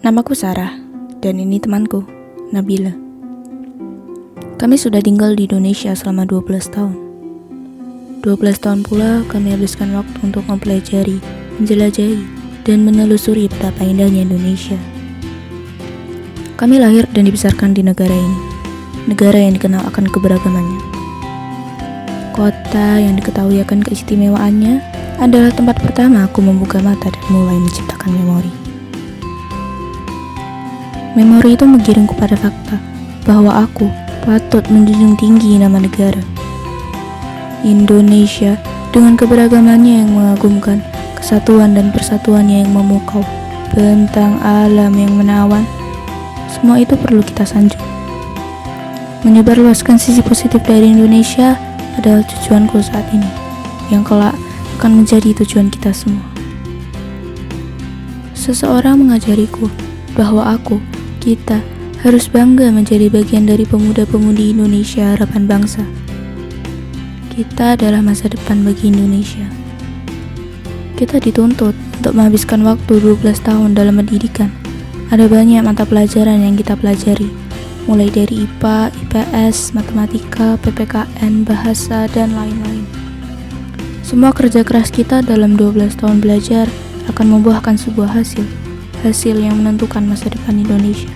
Namaku Sarah, dan ini temanku, Nabila. Kami sudah tinggal di Indonesia selama 12 tahun. 12 tahun pula kami habiskan waktu untuk mempelajari, menjelajahi, dan menelusuri betapa indahnya Indonesia. Kami lahir dan dibesarkan di negara ini, negara yang dikenal akan keberagamannya. Kota yang diketahui akan keistimewaannya adalah tempat pertama aku membuka mata dan mulai menciptakan memori. Memori itu menggiringku pada fakta bahwa aku patut menjunjung tinggi nama negara. Indonesia dengan keberagamannya yang mengagumkan, kesatuan dan persatuannya yang memukau, bentang alam yang menawan, semua itu perlu kita sanjung. Menyebarluaskan sisi positif dari Indonesia adalah tujuanku saat ini, yang kelak akan menjadi tujuan kita semua. Seseorang mengajariku bahwa kita harus bangga menjadi bagian dari pemuda-pemudi Indonesia harapan bangsa. Kita adalah masa depan bagi Indonesia. Kita dituntut untuk menghabiskan waktu 12 tahun dalam pendidikan. Ada banyak mata pelajaran yang kita pelajari, mulai dari IPA, IPS, matematika, PPKN, bahasa, dan lain-lain. Semua kerja keras kita dalam 12 tahun belajar akan membuahkan sebuah hasil yang menentukan masa depan Indonesia.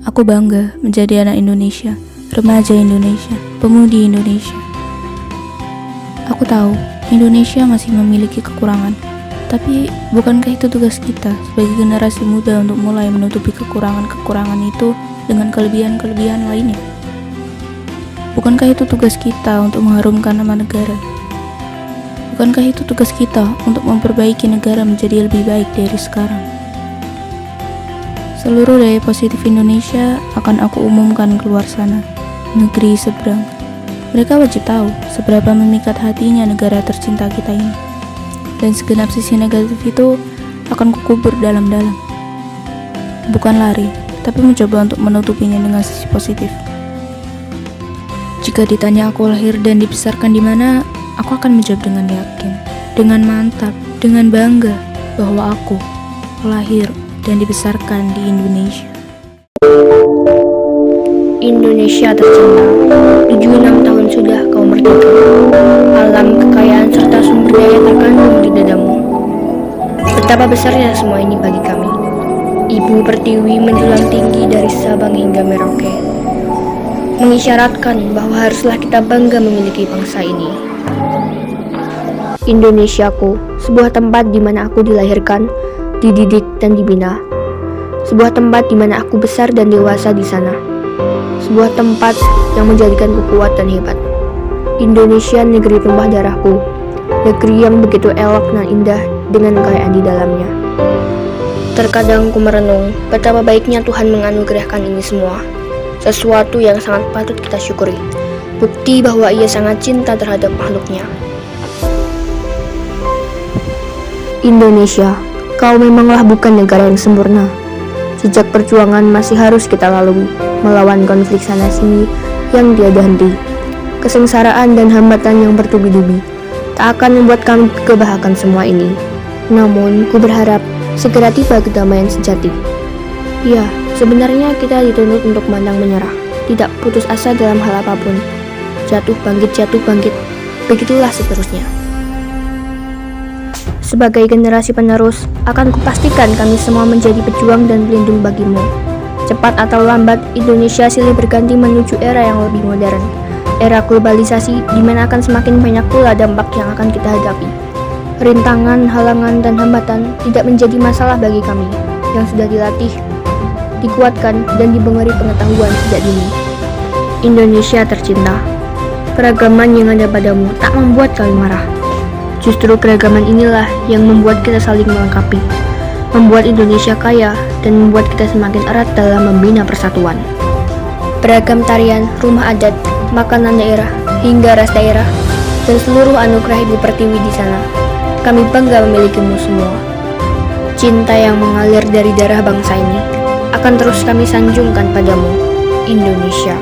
Aku bangga menjadi anak Indonesia, remaja Indonesia, pemudi Indonesia. Aku tahu Indonesia masih memiliki kekurangan, tapi bukankah itu tugas kita sebagai generasi muda untuk mulai menutupi kekurangan-kekurangan itu dengan kelebihan-kelebihan lainnya? Bukankah itu tugas kita untuk mengharumkan nama negara? Bukankah itu tugas kita untuk memperbaiki negara menjadi lebih baik dari sekarang? Seluruh daya positif Indonesia akan aku umumkan keluar sana, negeri seberang. Mereka wajib tahu seberapa memikat hatinya negara tercinta kita ini. Dan segenap sisi negatif itu akan kukubur dalam-dalam. Bukan lari, tapi mencoba untuk menutupinya dengan sisi positif. Jika ditanya aku lahir dan dibesarkan di mana, aku akan menjawab dengan yakin, dengan mantap, dengan bangga bahwa aku lahir dan dibesarkan di Indonesia. Indonesia tercinta, 76 tahun sudah kau merdeka. Alam, kekayaan, serta sumber daya terkandung di dadamu. Betapa besarnya semua ini bagi kami. Ibu Pertiwi menjulang tinggi dari Sabang hingga Merauke, mengisyaratkan bahwa haruslah kita bangga memiliki bangsa ini. Indonesiaku, sebuah tempat di mana aku dilahirkan, dididik dan dibina. Sebuah tempat di mana aku besar dan dewasa di sana. Sebuah tempat yang menjadikanku kuat dan hebat. Indonesia, negeri tumpah darahku, negeri yang begitu elok dan indah dengan kekayaan di dalamnya. Terkadang ku merenung betapa baiknya Tuhan menganugerahkan ini semua. Sesuatu yang sangat patut kita syukuri. Bukti bahwa Ia sangat cinta terhadap makhluknya. Indonesia, kau memanglah bukan negara yang sempurna. Jejak perjuangan masih harus kita lalui, melawan konflik sana-sini yang tiada henti. Kesengsaraan dan hambatan yang bertubi-tubi tak akan membuat kami gegabah akan semua ini. Namun, ku berharap segera tiba kedamaian sejati. Ya, sebenarnya kita dituntut untuk pantang menyerah, tidak putus asa dalam hal apapun. Jatuh bangkit, begitulah seterusnya. Sebagai generasi penerus, akan kupastikan kami semua menjadi pejuang dan pelindung bagimu. Cepat atau lambat, Indonesia silih berganti menuju era yang lebih modern. Era globalisasi di mana akan semakin banyak pula dampak yang akan kita hadapi. Rintangan, halangan, dan hambatan tidak menjadi masalah bagi kami yang sudah dilatih, dikuatkan, dan diberi pengetahuan sejak dini. Indonesia tercinta, keragaman yang ada padamu tak membuat kami marah. Justru keragaman inilah yang membuat kita saling melengkapi, membuat Indonesia kaya, dan membuat kita semakin erat dalam membina persatuan. Beragam tarian, rumah adat, makanan daerah, hingga ras daerah, dan seluruh anugerah Ibu Pertiwi di sana. Kami bangga memilikimu semua. Cinta yang mengalir dari darah bangsa ini akan terus kami sanjungkan padamu, Indonesia.